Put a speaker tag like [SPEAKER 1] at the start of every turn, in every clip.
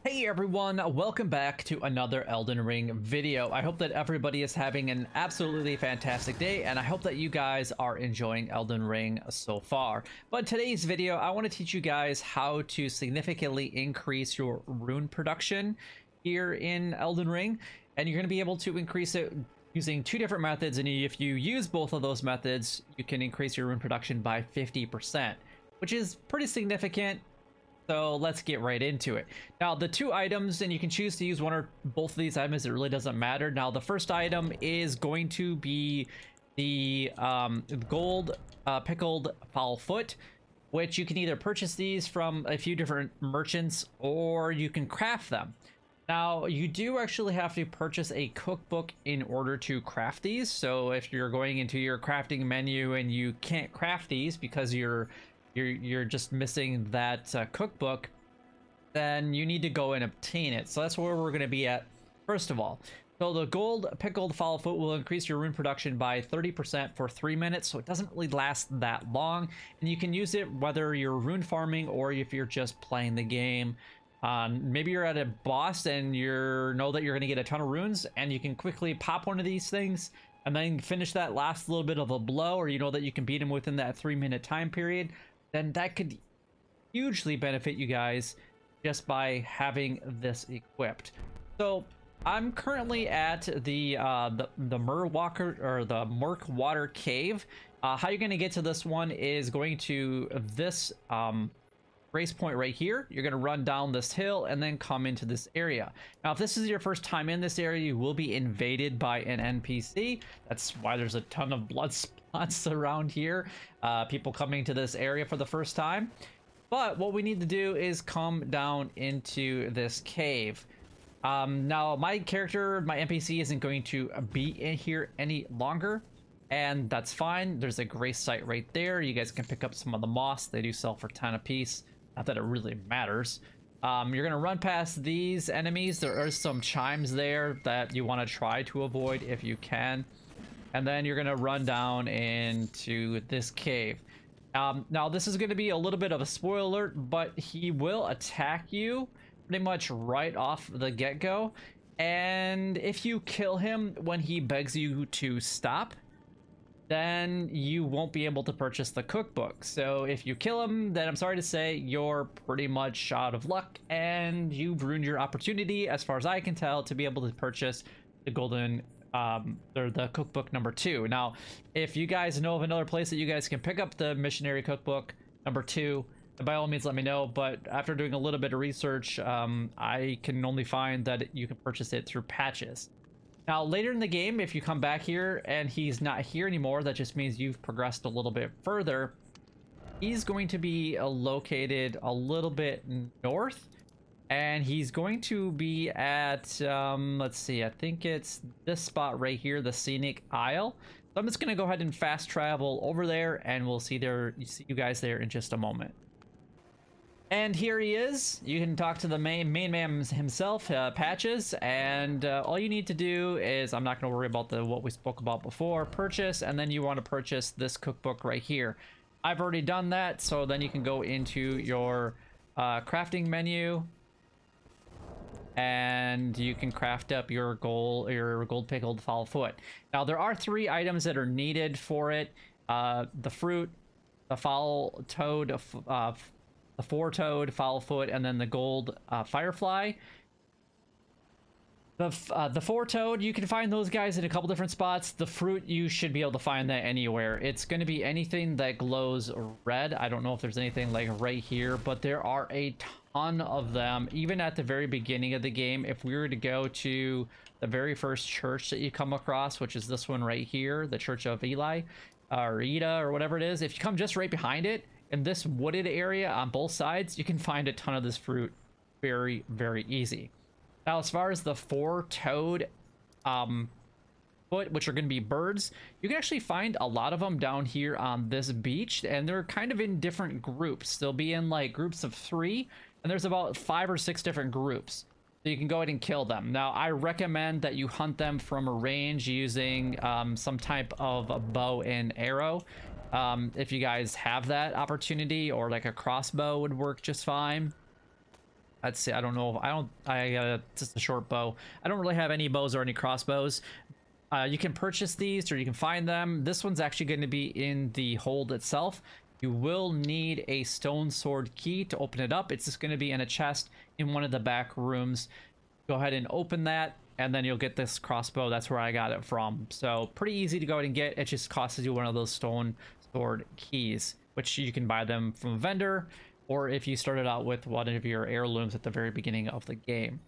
[SPEAKER 1] Hey everyone, welcome back to another Elden Ring video. I hope that everybody is having an absolutely fantastic day, and I hope that you guys are enjoying Elden Ring so far. But in today's video, I want to teach you guys how to significantly increase your rune production here in Elden Ring, and you're going to be able to increase it using two different methods, and if you use both of those methods, you can increase your rune production by 50%, which is pretty significant. So let's get right into it. Now, the two items, and you can choose to use one or both of these items, it really doesn't matter. Now, the first item is going to be the gold pickled fowl foot, which you can either purchase these from a few different merchants or you can craft them. Now, you do actually have to purchase a cookbook in order to craft these. So if you're going into your crafting menu and you can't craft these because you're just missing that cookbook, then you need to go and obtain it. So that's where we're going to be at first of all. So the gold pickled fowl foot will increase your rune production by 30% for 3 minutes, so it doesn't really last that long, and you can use it whether you're rune farming or if you're just playing the game. Maybe you're at a boss and you know that you're going to get a ton of runes, and you can quickly pop one of these things and then finish that last little bit of a blow, or you know that you can beat him within that 3-minute time period. Then that could hugely benefit you guys just by having this equipped. So I'm currently at the Murk or the Murk Water Cave. How you're going to get to this one is going to this race point right here. You're going to run down this hill and then come into this area. Now, if this is your first time in this area, you will be invaded by an NPC. That's why there's a ton of blood spots around here. People coming to this area for the first time. But what we need to do is come down into this cave. Now, my character, my NPC, isn't going to be in here any longer, and that's fine. There's a grace site right there. You guys can pick up some of the moss. They do sell for 10 apiece. Not that it really matters. You're gonna run past these enemies. There are some chimes there that you want to try to avoid if you can, and then you're gonna run down into this cave. Now this is going to be a little bit of a spoiler alert, but he will attack you pretty much right off the get-go, and if you kill him when he begs you to stop, then you won't be able to purchase the cookbook. So if you kill him, then I'm sorry to say you're pretty much out of luck, and you've ruined your opportunity, as far as I can tell, to be able to purchase the golden or the cookbook number 2. Now, if you guys know of another place that you guys can pick up the missionary cookbook number 2, then by all means let me know. But after doing a little bit of research, I can only find that you can purchase it through patches. Now, later in the game, if you come back here and he's not here anymore, that just means you've progressed a little bit further. He's going to be located a little bit north, and he's going to be at, let's see, I think it's this spot right here, the Scenic Isle. So I'm just going to go ahead and fast travel over there, and we'll see you guys there in just a moment. And here he is. You can talk to the main man himself, Patches, and all you need to do is, I'm not going to worry about what we spoke about before, purchase, and then you want to purchase this cookbook right here. I've already done that, so then you can go into your crafting menu, and you can craft up your gold pickled fowl foot. Now, there are 3 items that are needed for it: the fruit, the fowl toad, the 4-toed fowl foot, and then the gold firefly. The 4-toed, you can find those guys in a couple different spots. The fruit, you should be able to find that anywhere. It's going to be anything that glows red. I don't know if there's anything like right here, but there are a ton of them, even at the very beginning of the game. If we were to go to the very first church that you come across, which is this one right here, the Church of Eli, or Ida, or whatever it is, if you come just right behind it, in this wooded area on both sides, you can find a ton of this fruit very, very easy. Now, as far as the 4-toed foot, which are going to be birds, you can actually find a lot of them down here on this beach, and they're kind of in different groups. They'll be in like groups of 3, and there's about 5 or 6 different groups. So you can go ahead and kill them. Now, I recommend that you hunt them from a range using some type of a bow and arrow. If you guys have that opportunity, or like a crossbow would work just fine. Let's see. I don't know. I just a short bow. I don't really have any bows or any crossbows. You can purchase these or you can find them. This one's actually going to be in the hold itself. You will need a stone sword key to open it up. It's just going to be in a chest in one of the back rooms. Go ahead and open that, and then you'll get this crossbow. That's where I got it from. So pretty easy to go ahead and get. It just costs you one of those stone sword keys, which you can buy them from a vendor, or if you started out with one of your heirlooms at the very beginning of the game.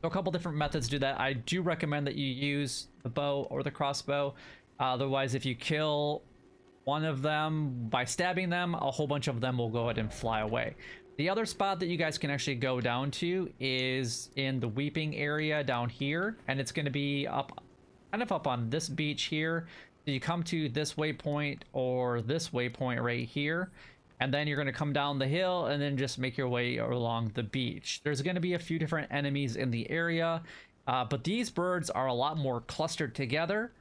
[SPEAKER 1] So a couple different methods to do that. I do recommend that you use the bow or the crossbow. Otherwise, if you kill one of them by stabbing them, a whole bunch of them will go ahead and fly away. The other spot that you guys can actually go down to is in the Weeping area down here, and it's going to be kind of up on this beach here. So you come to this waypoint or this waypoint right here, and then you're going to come down the hill and then just make your way along the beach. There's going to be a few different enemies in the area, but these birds are a lot more clustered together.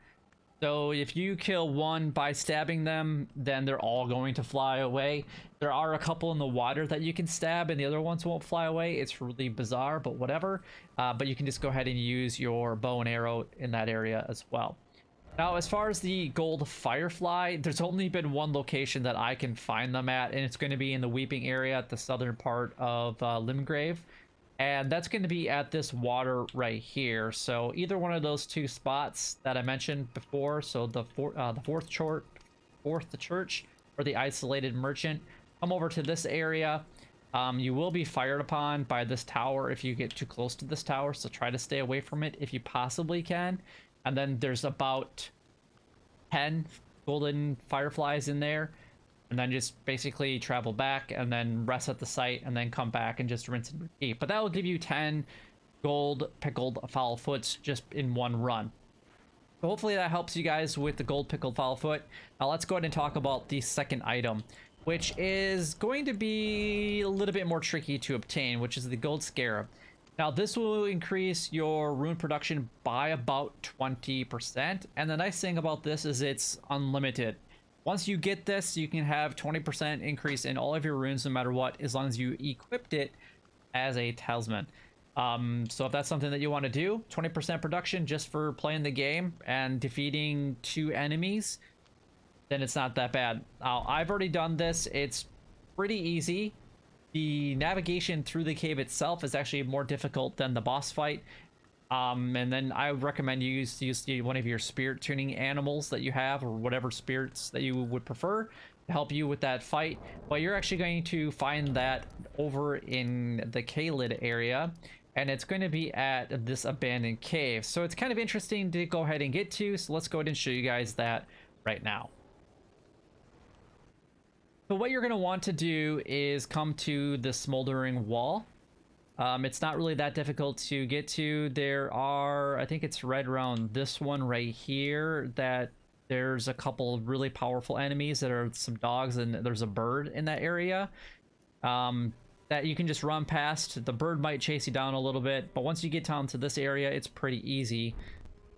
[SPEAKER 1] So if you kill one by stabbing them, then they're all going to fly away. There are a couple in the water that you can stab and the other ones won't fly away. It's really bizarre, but whatever. But you can just go ahead and use your bow and arrow in that area as well. Now, as far as the gold firefly, there's only been one location that I can find them at, and it's going to be in the Weeping area at the southern part of Limgrave. And that's going to be at this water right here. So either one of those two spots that I mentioned before, so the fourth church or the isolated merchant, come over to this area. You will be fired upon by this tower if you get too close to this tower, so try to stay away from it if you possibly can. And then there's about 10 golden fireflies in there. And then just basically travel back and then rest at the site and then come back and just rinse and repeat. But that will give you 10 gold pickled foul foots just in one run. So hopefully that helps you guys with the gold pickled foul foot. Now let's go ahead and talk about the second item, which is going to be a little bit more tricky to obtain, which is the gold scarab. Now this will increase your rune production by about 20%. And the nice thing about this is it's unlimited. Once you get this, you can have 20% increase in all of your runes no matter what, as long as you equipped it as a talisman. So if that's something that you want to do, 20% production just for playing the game and defeating 2 enemies, then it's not that bad. Now, I've already done this. It's pretty easy. The navigation through the cave itself is actually more difficult than the boss fight. And then I recommend you use one of your spirit tuning animals that you have, or whatever spirits that you would prefer to help you with that fight. But you're actually going to find that over in the Kaled area, and it's going to be at this abandoned cave. So it's kind of interesting to go ahead and get to. So let's go ahead and show you guys that right now. So what you're going to want to do is come to the smoldering wall. It's not really that difficult to get to. There are, I think it's right around this one right here, that there's a couple of really powerful enemies that are some dogs, and there's a bird in that area that you can just run past. The bird might chase you down a little bit, but once you get down to this area, it's pretty easy.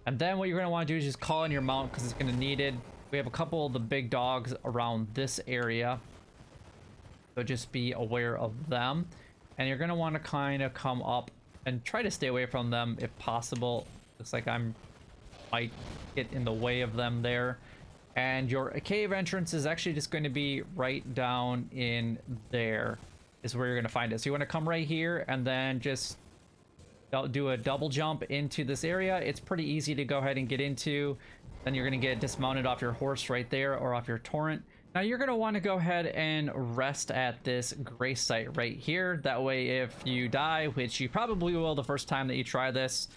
[SPEAKER 1] And then what you're going to want to do is just call in your mount, because it's going to need it. We have a couple of the big dogs around this area, so just be aware of them. And you're going to want to kind of come up and try to stay away from them if possible. Looks like might get in the way of them there. And your cave entrance is actually just going to be right down in there is where you're going to find it. So you want to come right here and then just do a double jump into this area. It's pretty easy to go ahead and get into. Then you're going to get dismounted off your horse right there, or off your torrent. Now you're going to want to go ahead and rest at this grace site right here. That way if you die, which you probably will the first time that you try this,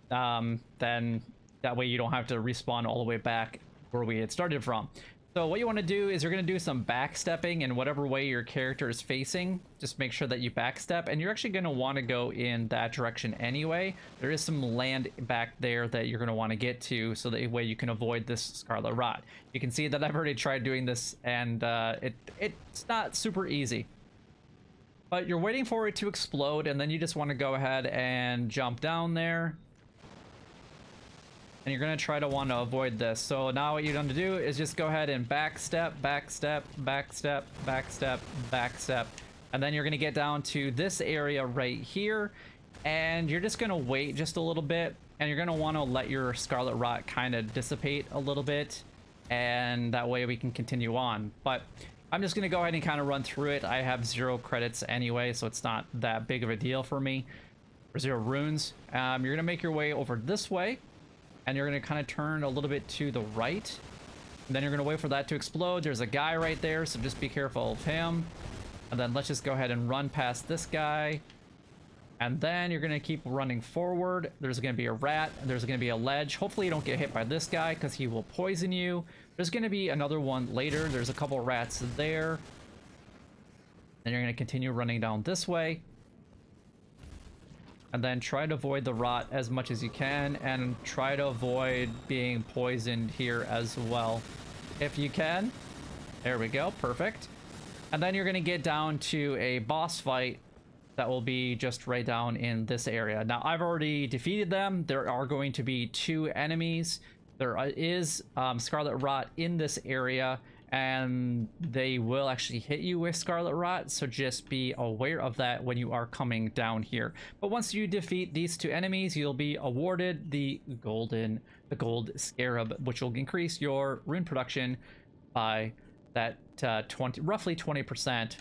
[SPEAKER 1] then that way you don't have to respawn all the way back where we had started from. So what you want to do is you're going to do some backstepping in whatever way your character is facing. Just make sure that you backstep, and you're actually going to want to go in that direction anyway. There is some land back there that you're going to want to get to, so that way you can avoid this scarlet rot. You can see that I've already tried doing this, and it's not super easy. But you're waiting for it to explode, and then you just want to go ahead and jump down there. And you're going to try to want to avoid this. So now what you're going to do is just go ahead and backstep, backstep, backstep, backstep, backstep. And then you're going to get down to this area right here, and you're just going to wait just a little bit, and you're going to want to let your scarlet rot kind of dissipate a little bit, and that way we can continue on. But I'm just going to go ahead and kind of run through it. I have 0 credits anyway, so it's not that big of a deal for me. Or 0 runes. You're going to make your way over this way, and you're going to kind of turn a little bit to the right. And then you're going to wait for that to explode. There's a guy right there, so just be careful of him. And then let's just go ahead and run past this guy. And then you're going to keep running forward. There's going to be a rat. There's going to be a ledge. Hopefully you don't get hit by this guy because he will poison you. There's going to be another one later. There's a couple rats there. Then you're going to continue running down this way. And then try to avoid the rot as much as you can. And try to avoid being poisoned here as well, if you can. There we go. Perfect. And then you're going to get down to a boss fight that will be just right down in this area. Now, I've already defeated them. There are going to be 2 enemies. There is Scarlet Rot in this area, and they will actually hit you with Scarlet Rot, so just be aware of that when you are coming down here. But once you defeat these 2 enemies, you'll be awarded the gold scarab, which will increase your rune production by that roughly 20%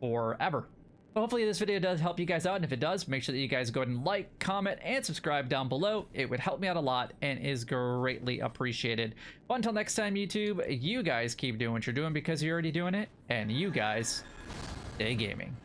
[SPEAKER 1] forever. So hopefully this video does help you guys out, and if it does, make sure that you guys go ahead and like, comment, and subscribe down below. It would help me out a lot and is greatly appreciated. But until next time, YouTube, you guys keep doing what you're doing because you're already doing it, and you guys stay gaming.